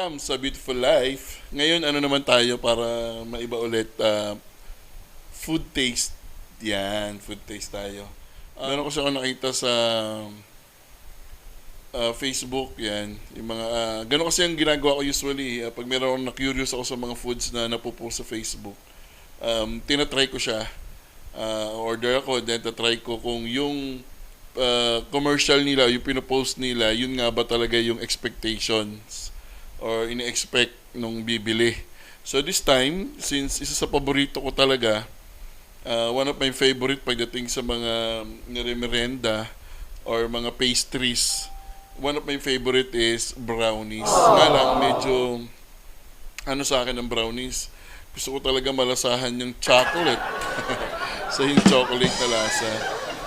welcome sa Beautiful Life. Ngayon, ano naman tayo para maiba ulit? Food taste. Yan, food taste tayo. Meron kasi ako nakita sa Facebook, yan. Yung mga, ganun kasi ang ginagawa ko usually. Pag meron akong na-curious ako sa mga foods na napupost sa Facebook, tinatry ko siya. Order ako, then tatry ko kung yung commercial nila, yung pinopost nila, yun nga ba talaga yung expectations or ini-expect nung bibili. So this time, since isa sa paborito ko talaga, one of my favorite pagdating sa mga nire-merenda or mga pastries, one of my favorite is brownies. Nga lang, medyo ano sa akin ng brownies, gusto ko talaga malasahan yung chocolate. So yung chocolate na lasa.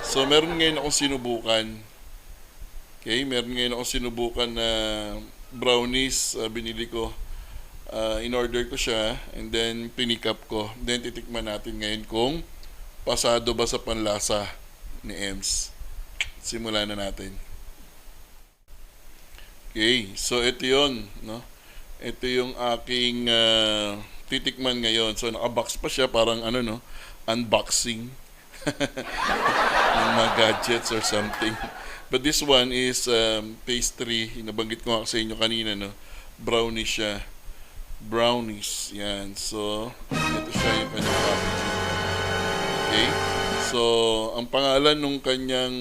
So meron ngayon akong sinubukan. Okay, meron ngayon akong sinubukan na brownies, binili ko. In-order ko siya and then pinick up ko. Then titikman natin ngayon kung pasado ba sa panlasa ni Ems. Simulan na natin. Okay, so ito yun, no? Ito yung aking titikman ngayon. So naka-box pa siya, parang ano, no? Unboxing ng mga gadgets or something. But this one is pastry. Nabanggit ko nga sa inyo kanina, no? Brownies siya. Brownies. Yan. So, ito siya yung kanyang packaging. Okay? So, ang pangalan nung kanyang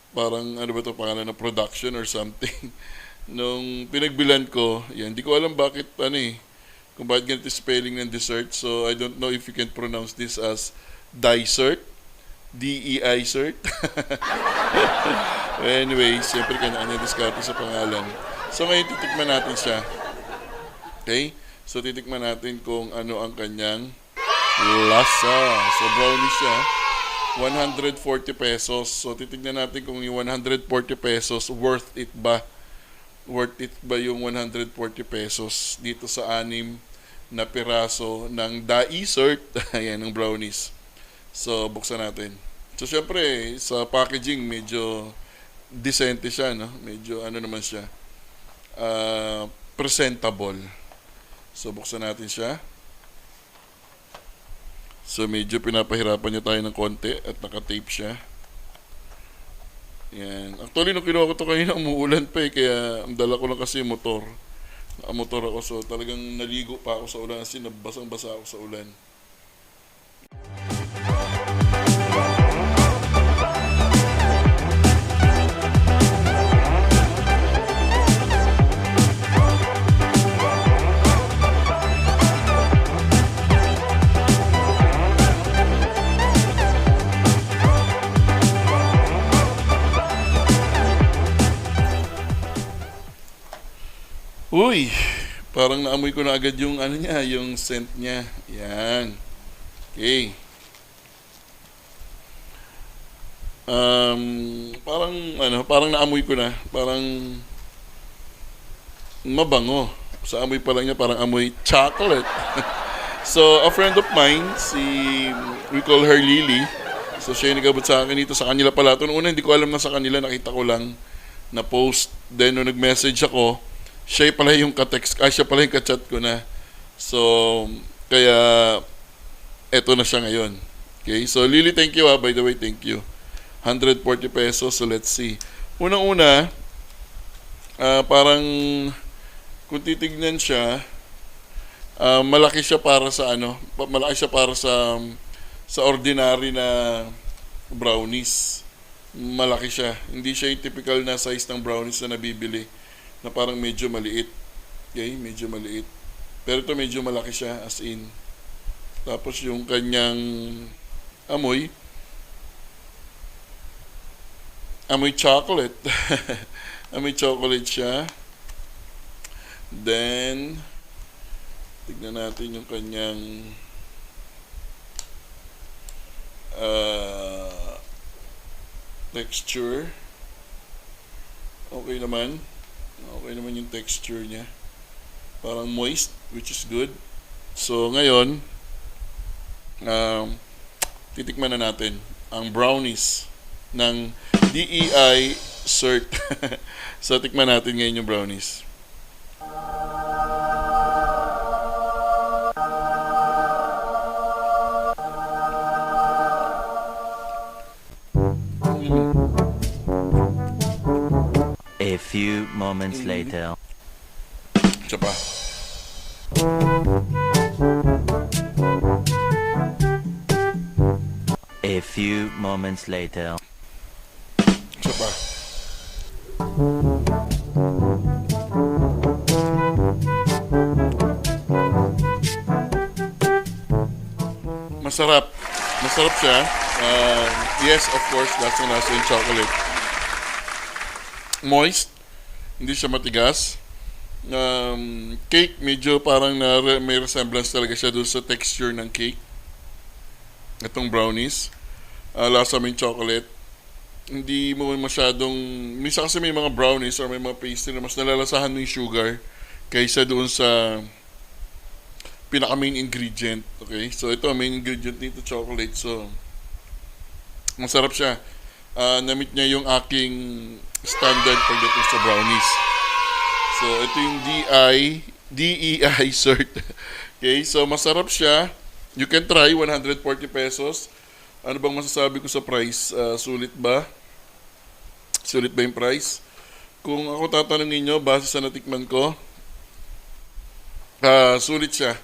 parang ano ba ito, pangalan na production or something. Nung pinagbilan ko, yan, di ko alam bakit ano kung bakit ganito spelling ng dessert. So I don't know if you can pronounce this as Deissert, D-E-I-Cert. Anyway, siyempre kanya-kanya diskarte sa pangalan. So ngayon titikman natin siya. Okay? So titikman natin kung ano ang kanyang lasa. So brownies siya. 140 pesos. So titignan natin kung yung 140 pesos worth it ba? Worth it ba yung 140 pesos dito sa 6 na piraso ng Deissert? Ayan, ng brownies. So buksan natin. So syempre, sa packaging medyo decente siya, no? Medyo ano naman siya, presentable. So buksan natin siya. So medyo pinapahirapan niya tayo ng konti at naka-tape siya. Yan. Actually, nung kinuha ko ito kanina, umuulan pa kaya ang dala ko lang kasi motor. Nakamotor ako, so talagang naligo pa ako sa ulan kasi nabasang-basa ako sa ulan. Uy, parang naamoy ko na agad yung ano niya, yung scent niya. Yan. Okay. Parang naamoy ko na. Parang mabango. Sa amoy pa lang niya, parang amoy chocolate. So, a friend of mine, we call her Lily. So, siya yung nagabot sa akin dito. Sa kanila pala. Ito nung una, hindi ko alam na sa kanila. Nakita ko lang na post. Then, nung nag-message ako, siya pala yung siya pala yung ka-chat ko na. So, kaya, eto na siya ngayon. Okay, so Lily, thank you by the way, thank you. 140 pesos, so let's see. Unang-una, parang, kung titignan siya, malaki siya para sa malaki siya para sa ordinary na brownies. Malaki siya. Hindi siya yung typical na size ng brownies na nabibili, na parang medyo maliit. Okay, medyo maliit. Pero ito medyo malaki siya, as in. Tapos yung kanyang amoy chocolate. Amoy chocolate siya. Then, tignan natin yung kanyang texture. Okay naman. Okay naman yung texture niya. Parang moist, which is good. So, ngayon, titikman na natin ang brownies ng Deissert. So, tikman natin ngayon yung brownies. A few moments later. Isa pa. A few moments later. Isa pa. Masarap. Masarap siya. Yes, of course, lasang-lasa yung chocolate. Moist. Hindi siya matigas. Cake, medyo parang may resemblance talaga siya dun sa texture ng cake. Itong brownies. Lasa may chocolate. Hindi mo masyadong... Minsan kasi may mga brownies or may mga pastry na mas nalalasahan mo yung sugar kaysa doon sa pinaka main ingredient. Okay? So ito, main ingredient nito, chocolate. So, masarap siya. Na-meet niya yung aking standard pagdating sa brownies. So, ito yung Deissert. Okay? So, masarap siya. You can try, 140 pesos. Ano bang masasabi ko sa price? Sulit ba? Sulit ba yung price? Kung ako tatanungin nyo, base sa natikman ko, sulit siya.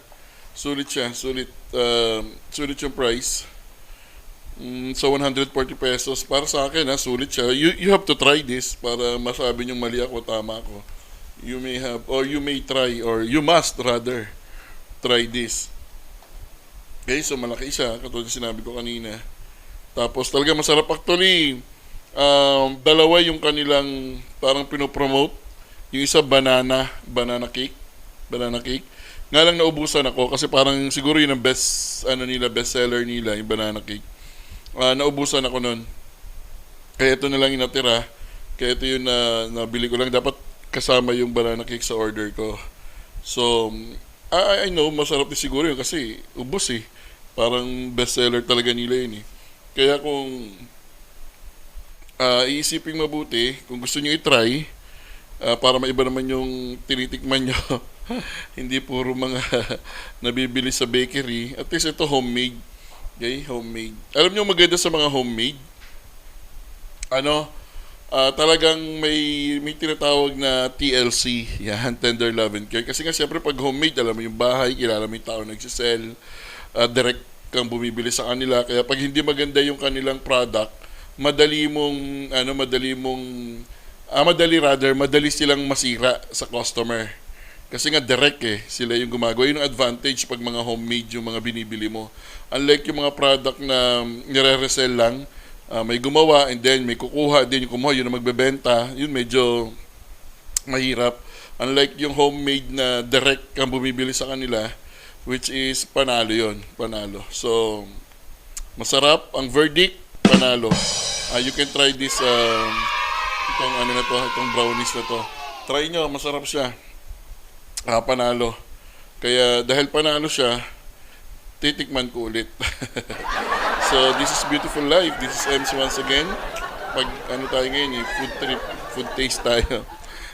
Sulit siya. Sulit yung price. So, 140 pesos. Para sa akin, sulit siya. You have to try this para masabi nyo mali ako, tama ako. You may have, or you may try, or you must rather try this. Okay, so malaki siya, katulad sinabi ko kanina. Tapos talaga masarap actually. Dalawa yung kanilang parang pinopromote. Yung isa banana cake. Banana cake. Nga lang naubusan ako kasi parang siguro yun ang best seller nila, yung banana cake. Naubusan ako nun. Kaya ito na lang yung natira. Kaya ito yung nabili ko lang. Dapat kasama yung banana cake sa order ko. So, I know, masarap din siguro yun kasi ubos eh. Parang best seller talaga nila yun eh. Kaya kung iisipin mabuti, kung gusto nyo i-try, para maiba naman yung tinitikman nyo, hindi puro mga nabibili sa bakery. At least ito homemade. Okay, homemade. Alam nyo maganda sa mga homemade? Talagang may tinatawag na TLC. Yan, Tender Love and Care. Kasi nga siyempre pag homemade, alam mo yung bahay, kilala mo yung tao nagsisell, direct kang bumibili sa kanila. Kaya pag hindi maganda yung kanilang product, madali silang masira sa customer. Kasi nga direct sila yung gumagawa. Yun ang advantage pag mga homemade yung mga binibili mo. Unlike yung mga product na nire-resell lang, may gumawa and then may kukuha din yung kumuha, yun ang magbebenta. Yun medyo mahirap. Unlike yung homemade na direct kang bumibili sa kanila, which is panalo yun. Panalo. So, masarap. Ang verdict, panalo. You can try this, itong brownies na to. Try nyo, masarap siya. Panalo. Kaya dahil panalo siya, titikman ko ulit. So, this is Beautiful Life. This is MC once again. Tayo ngayon food trip, food taste tayo.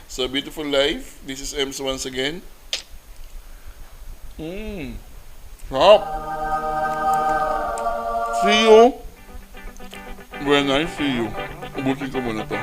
So, Beautiful Life. This is MC once again. Sarap. See you. Very nice. See you. Ubusin ko muna to.